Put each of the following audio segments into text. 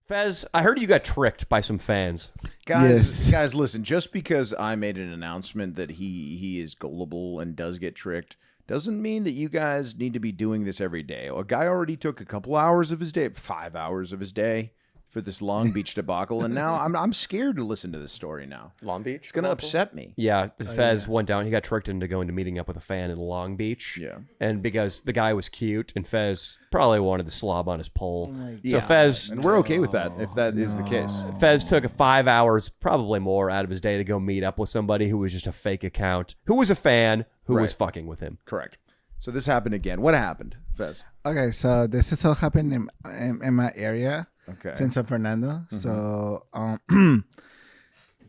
Fez, I heard you got tricked by some fans. Guys, listen, just because I made an announcement that he is gullible and does get tricked doesn't mean that you guys need to be doing this every day. A guy already took a couple hours of his day, 5 hours of his day for this Long Beach debacle, and now I'm scared to listen to this story now. Long Beach? It's going to upset me. Yeah, Fez went down. He got tricked into going to meeting up with a fan in Long Beach. Yeah. And because the guy was cute, and Fez probably wanted to slob on his pole. So Yeah. Fez... And we're okay with that, if that is the case. Fez took 5 hours, probably more, out of his day to go meet up with somebody who was just a fake account, who was a fan, who was fucking with him. Correct. So this happened again. What happened, Fez? Okay, so this is all happened in my area. Okay. In San Fernando. So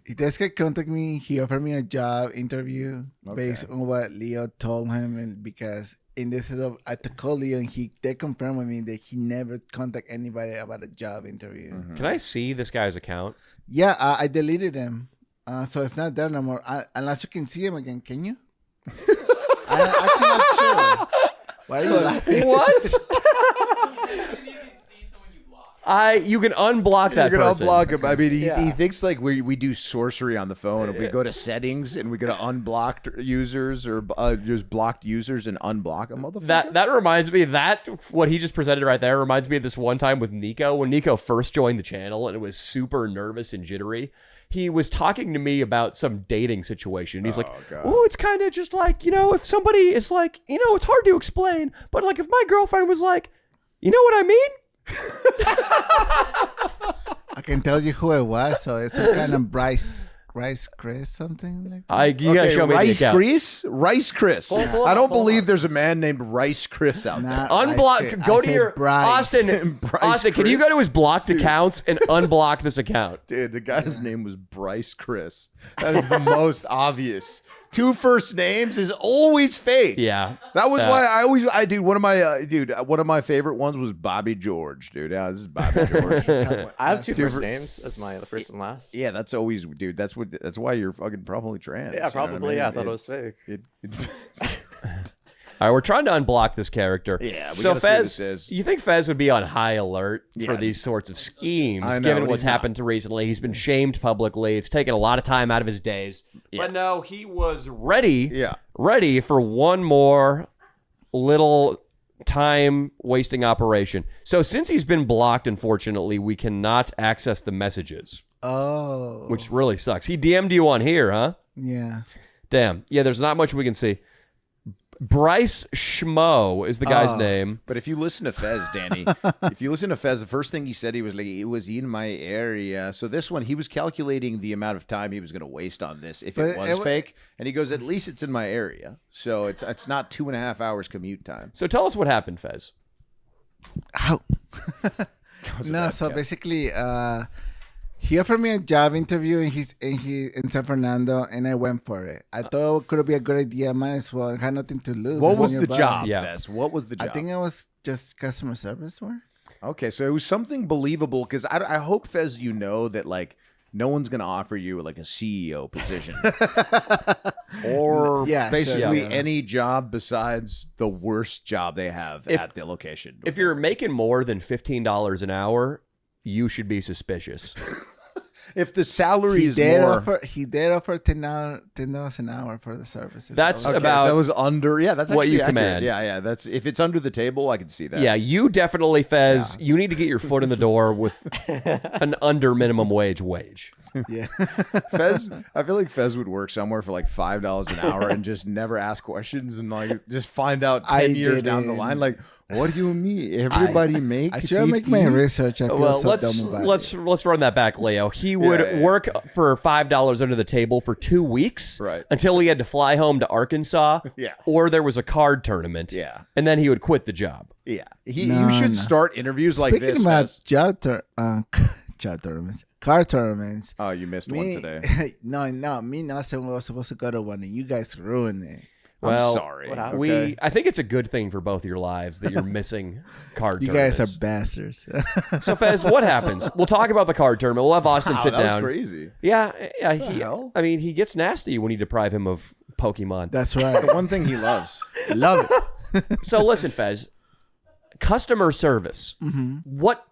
this guy contacted me. He offered me a job interview based on what Leo told him, and because in this I called Leo and they confirmed with me that he never contacted anybody about a job interview. Can I see this guy's account? Yeah, I deleted him. So it's not there no more. Unless you can see him again, can you? I'm actually not sure. Why are you laughing? What? You can unblock that You can person. unblock him. I mean, he thinks like we do sorcery on the phone. If we go to settings and we go to unblocked users or just blocked users and unblock a motherfucker. That reminds me, what he just presented right there reminds me of this one time with Nico. When Nico first joined the channel and it was super nervous and jittery, he was talking to me about some dating situation. He's like, oh, it's kind of just like, if somebody is like, it's hard to explain, but like if my girlfriend was like, you know what I mean? I can tell you who it was. So it's some kind of Rice Chris, something like that. You gotta show me the account. Rice Chris. I don't believe there's a man named Rice Chris out there. Unblock. Go to your Bryce. Austin. Austin, can you go to his blocked accounts and unblock this account? Dude, the guy's name was Bryce Chris. That is the most obvious. 2 first names is always fake. Yeah. That was why one of my favorite ones was Bobby George, dude. Yeah, this is Bobby George. I have 2 first names as the first and last. Yeah, that's always, dude. That's why you're fucking probably trans. Yeah, probably. You know what I mean? Yeah, I thought it was fake. All right, we're trying to unblock this character. Yeah, we so gotta see what Fez, this is. you think Fez would be on high alert for these sorts of schemes, I know, given but what's he's happened to recently? He's been shamed publicly. It's taken a lot of time out of his days. But no, he was ready for one more little time-wasting operation. So since he's been blocked, unfortunately, we cannot access the messages. Oh. Which really sucks. He DM'd you on here, huh? Yeah. Damn. Yeah, there's not much we can see. Bryce Schmo is the guy's name. But if you listen to Fez, Danny, the first thing he said, he was like, it was in my area. So this one, he was calculating the amount of time he was going to waste on this if it was fake. And he goes, at least it's in my area. So it's not 2.5 hours commute time. So tell us what happened, Fez. Ow. No, so basically, he offered me a job interview in San Fernando, and I went for it. I thought it could be a good idea. Might as well. I had nothing to lose. What was the job, Fez? What was the job? I think it was just customer service work. Okay, so it was something believable, because I hope, Fez, you know that, like, no one's going to offer you, like, a CEO position. Or basically any job besides the worst job they have at the location. If you're making more than $15 an hour, you should be suspicious. If the salary is more, he did offer $10 an hour for the services. That's okay, about that was under. Yeah, that's what actually you accurate. command. Yeah. That's if it's under the table, I can see that. Yeah, you definitely, Fez. You need to get your foot in the door with an under minimum wage. Yeah, Fez. I feel like Fez would work somewhere for like $5 an hour and just never ask questions and like just find out 10 years down the line, like, what do you mean? Everybody make. I should make my research. I feel let's run that back, Leo. He would work for $5 under the table for 2 weeks, until he had to fly home to Arkansas, or there was a card tournament, and then he would quit the job. Yeah, you should start interviews like this. Speaking about job tournaments. Car tournaments. Oh, you missed one today. No, me and Austin were supposed to go to one, and you guys ruined it. Well, I'm sorry. I think it's a good thing for both your lives that you're missing card tournaments. You guys are bastards. So, Fez, what happens? We'll talk about the card tournament. We'll have Austin sit down. That's crazy. Yeah. I mean, he gets nasty when you deprive him of Pokemon. That's right. The one thing he loves. Love it. So, listen, Fez. Customer service. Mm-hmm. What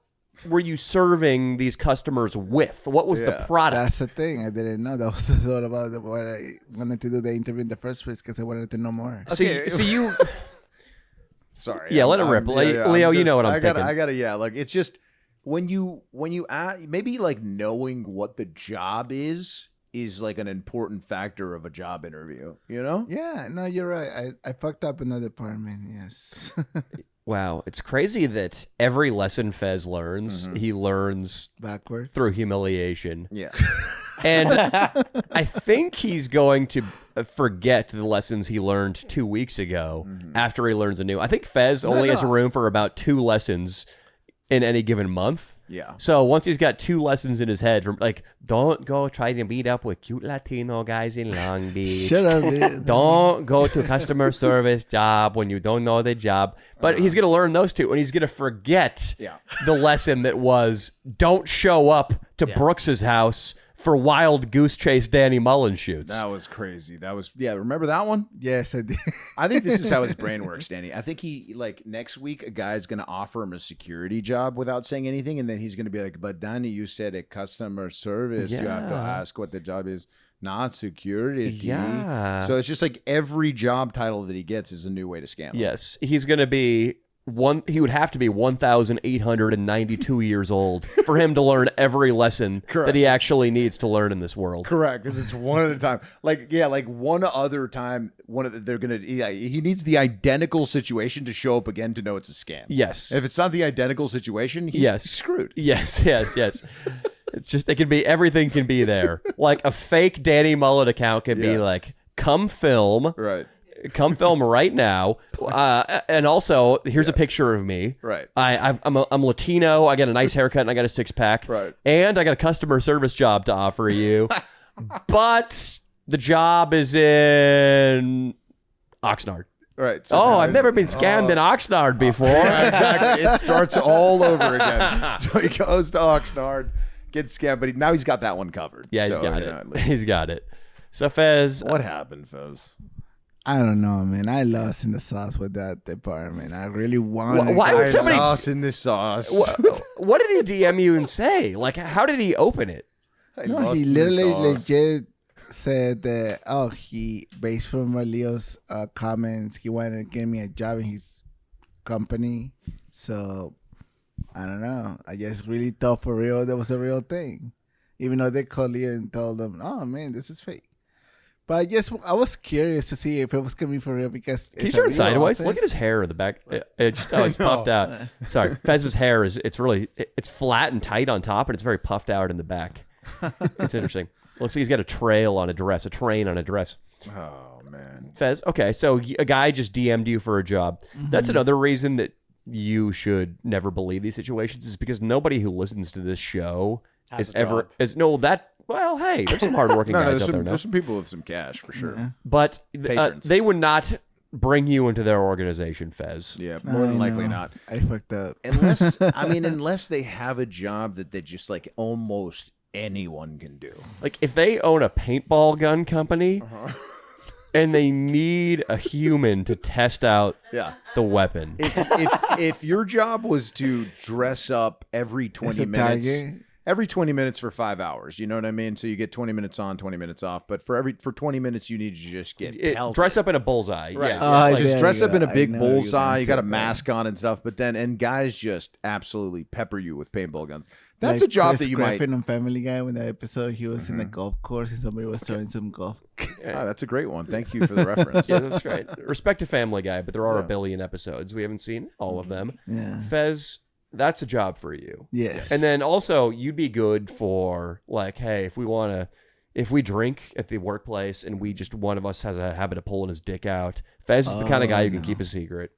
were you serving these customers with? What was the product? That's the thing. I didn't know. That was all about what I wanted to do the interview in the first place because I wanted to know more. Okay. So you. Sorry. Yeah, let it rip. Leo, you know what I'm thinking. I gotta. Yeah, like it's just when you maybe like knowing what the job is like an important factor of a job interview. You know? Yeah. No, you're right. I fucked up in the department. Yes. Wow, it's crazy that every lesson Fez learns, he learns backwards through humiliation. Yeah. And I think he's going to forget the lessons he learned 2 weeks ago after he learns anew. I think Fez only has room for about 2 lessons in any given month. Yeah. So once he's got 2 lessons in his head, from like, don't go try to meet up with cute Latino guys in Long Beach. Shut up, dude. Don't go to customer service job when you don't know the job. But he's going to learn those 2, and he's going to forget the lesson that was don't show up to Brooks's house for Wild Goose Chase Danny Mullen shoots. That was crazy. That was, remember that one? Yes, I did. I think this is how his brain works, Danny. I think he, like, next week, a guy's going to offer him a security job without saying anything, and then he's going to be like, but Danny, you said a customer service. You have to ask what the job is, not security. Yeah. So it's just like every job title that he gets is a new way to scam him. Yes, he's going to be he would have to be 1,892 years old for him to learn every lesson that he actually needs to learn in this world. Correct, because it's one at a time. Like one other time, he needs the identical situation to show up again to know it's a scam. Yes. If it's not the identical situation, he's screwed. Yes. It's just everything can be there. Like a fake Danny Mullen account can be like, come film. Right. Come film right now, and also here's a picture of me. Right. I'm Latino. I got a nice haircut and I got a 6-pack. Right. And I got a customer service job to offer you, but the job is in Oxnard. Right. So I've never been scammed in Oxnard before. Yeah, exactly. It starts all over again. So he goes to Oxnard, gets scammed, but now he's got that one covered. Yeah, he's got it. He's got it. So Fez, what happened, Fez? I don't know, man. I lost in the sauce with that department. I really wanted. Why would somebody lost in the sauce? What did he DM you and say? Like, how did he open it? No, he literally legit said that. He based from Leo's comments, he wanted to give me a job in his company. So I don't know. I just really thought for real that was a real thing, even though they called Leo and told them, "Oh man, this is fake." But I was curious to see if it was going to be for real because... Can you turn sideways? Look at his hair in the back. It's puffed out. Sorry. Fez's hair it's flat and tight on top, and it's very puffed out in the back. It's interesting. Looks like he's got a train on a dress. Oh, man. Fez, okay, so a guy just DM'd you for a job. That's another reason that you should never believe these situations is because nobody who listens to this show well, hey, there's some hardworking guys out there now. There's some people with some cash for sure. Yeah. But they would not bring you into their organization, Fez. Yeah, more than likely not. I fucked up. Unless they have a job that they just like almost anyone can do. Like if they own a paintball gun company and they need a human to test out the weapon. If your job was to dress up every 20 minutes... Every 20 minutes for 5 hours, you know what I mean? So you get 20 minutes on, 20 minutes off. But for 20 minutes, you need to just get pelted. Dress up in a bullseye. Right. Yeah. Just dress up in a big bullseye. You got a mask on and stuff. But then, and guys just absolutely pepper you with paintball guns. That's like a job that you might... on Family Guy, when that episode, he was in a golf course and somebody was throwing some golf. That's a great one. Thank you for the reference. Yeah, that's great. Respect to Family Guy, but there are a billion episodes. We haven't seen all of them. Yeah. Fez... That's a job for you. Yes. And then also you'd be good for like, hey, if we drink at the workplace and one of us has a habit of pulling his dick out, Fez is the kind of guy who can keep a secret.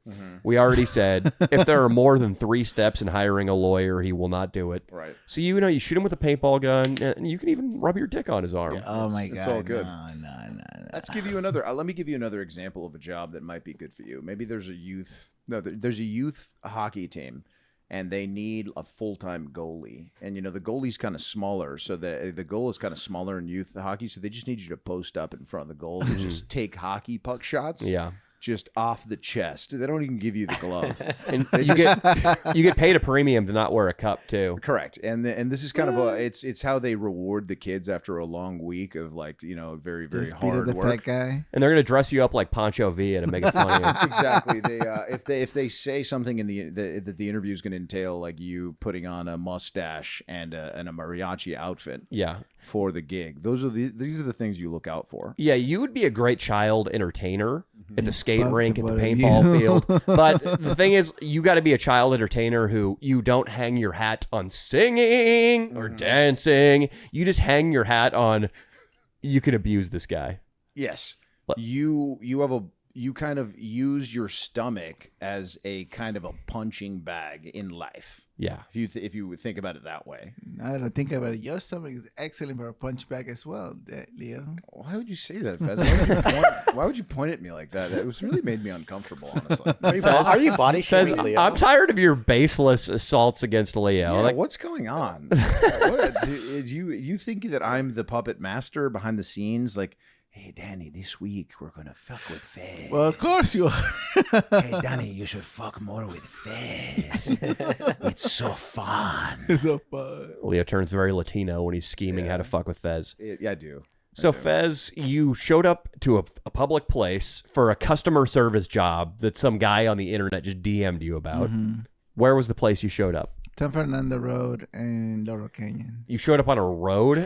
We already said if there are more than 3 steps in hiring a lawyer, he will not do it. Right. So you shoot him with a paintball gun and you can even rub your dick on his arm. Yeah, oh my God. It's all good. No. Let's give you another. Let me give you another example of a job that might be good for you. Maybe there's a youth hockey team. And they need a full-time goalie. And, the goalie's kind of smaller. So the goal is kind of smaller in youth hockey. So they just need you to post up in front of the goal and just take hockey puck shots. Yeah. just off the chest. They don't even give you the glove. And you get paid a premium to not wear a cup too. Correct. And this is kind of it's how they reward the kids after a long week of like, very, very hard the work. fat guy. And they're gonna dress you up like Pancho Villa to make it funny. Exactly. They if they say something in that the interview is going to entail like you putting on a mustache and a mariachi outfit. Yeah. For the gig, these are the things you look out for. Yeah, you would be a great child entertainer at the skate rink, at the paintball field. But the thing is, you got to be a child entertainer who you don't hang your hat on singing or dancing. You just hang your hat on you can abuse this guy. Yes, you kind of use your stomach as a kind of a punching bag in life. Yeah. If you would think about it that way. Now that I think about it, your stomach is excellent for a punch bag as well, Leo. Why would you say that, Fez? Why would you point at me like that? It was really made me uncomfortable, honestly. Are you body Fez, shaming Leo? I'm tired of your baseless assaults against Leo. Yeah, Like, what's going on? You think that I'm the puppet master behind the scenes? Like, hey, Danny, this week we're going to fuck with Fez. Well, of course you are. Hey, Danny, you should fuck more with Fez. It's so fun. It's so fun. Leo turns very Latino when he's scheming how to fuck with Fez. Yeah, I do. So, Fez, you showed up to a public place for a customer service job that some guy on the internet just DM'd you about. Where was the place you showed up? San Fernando Road and Laurel Canyon. You showed up on a road?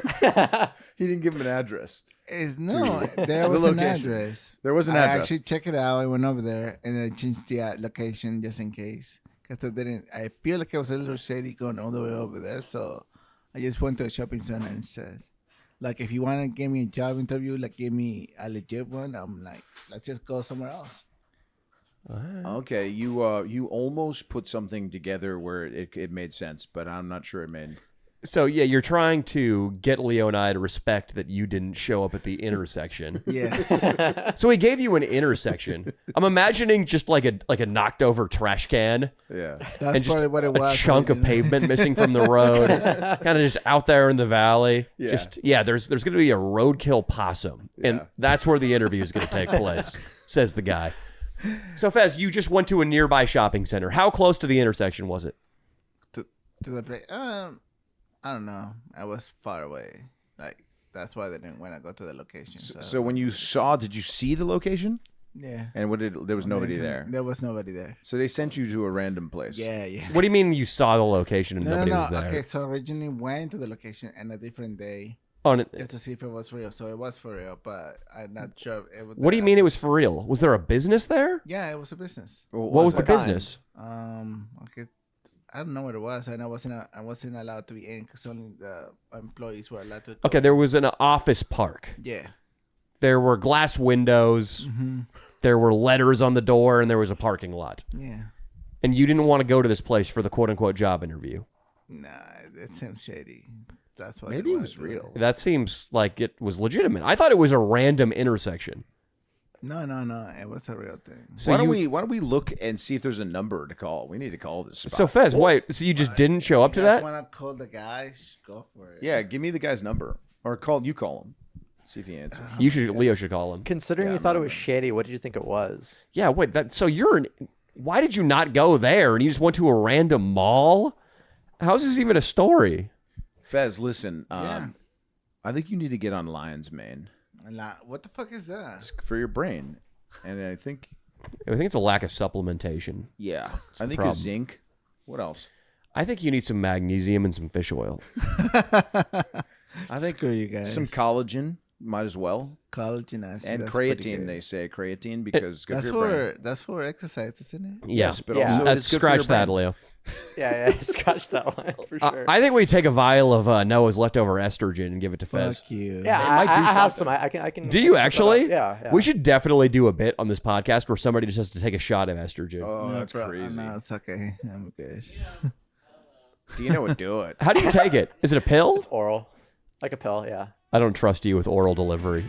He didn't give him an address. There was an address. There was an I address. actually checked it out. I went over there and I changed the location just in case. Because I feel like it was a little shady going all the way over there. So I just went to a shopping center instead. Like, if you want to give me a job interview, like, give me a legit one, I'm like, let's just go somewhere else. Okay, you almost put something together where it made sense, but I'm not sure it made. So, yeah, you're trying to get Leo and I to respect that you didn't show up at the intersection. Yes. So he gave you an intersection. I'm imagining just like a knocked over trash can. Yeah. That's just probably what it was. A chunk of pavement missing from the road. Kind of just out there in the valley. Yeah. There's going to be a roadkill possum. And that's where the interview is going to take place, says the guy. So, Fez, you just went to a nearby shopping center. How close to the intersection was it? To the place. I don't know. I was far away. Like, that's why they didn't want to go to the location. So when you did you see the location? Yeah. And there was nobody there. There was nobody there. So they sent you to a random place. Yeah. What do you mean you saw the location and nobody was there? Okay, so originally went to the location on a different day On it. just to see if it was real. So it was for real, but I'm not sure. If it was What do you mean it was for real? Was there a business there? Yeah, it was a business. What was the business? Okay, I don't know what it was, and I wasn't allowed to be in because only the employees were allowed to. Go. Okay, there was an office park. Yeah. There were glass windows. Mm-hmm. There were letters on the door, and there was a parking lot. Yeah. And you didn't want to go to this place for the quote-unquote job interview. Nah, it seems shady. That's why. Maybe it was real. That seems like it was legitimate. I thought it was a random intersection. No. It was a real thing. So why don't we look and see if there's a number to call? We need to call this spot. So Fez, wait. So you just didn't show up to that? You guys want to call the guys? Go for it. Yeah, give me the guy's number, or you call him. See if he answers. Leo should call him. Considering you thought it was shady, what did you think it was? Yeah, wait. Why did you not go there and you just went to a random mall? How's this even a story? Fez, listen. I think you need to get on Lion's Mane. What the fuck is that? It's for your brain, and I think it's a lack of supplementation. Yeah, I think problem. a zinc. What else? I think you need some magnesium and some fish oil. I think Screw you guys. some collagen. Might as well. Collagen, actually, and creatine. They say creatine because good that's for your brain. That's for exercise, isn't it? Yes, but Yeah. also Let's it's good scratch for your that, brain. Leo. Yeah, scratch that one for sure. I think we take a vial of Noah's leftover estrogen and give it to Fez. Fuck you. yeah, might I do have something. some. I can. Do you actually? Yeah. We should definitely do a bit on this podcast where somebody just has to take a shot of estrogen. Oh, No, that's bro, crazy. No, it's okay. I'm good. Dino would do it. How do you take it? Is it a pill? Oral, like a pill. Yeah. I don't trust you with oral delivery.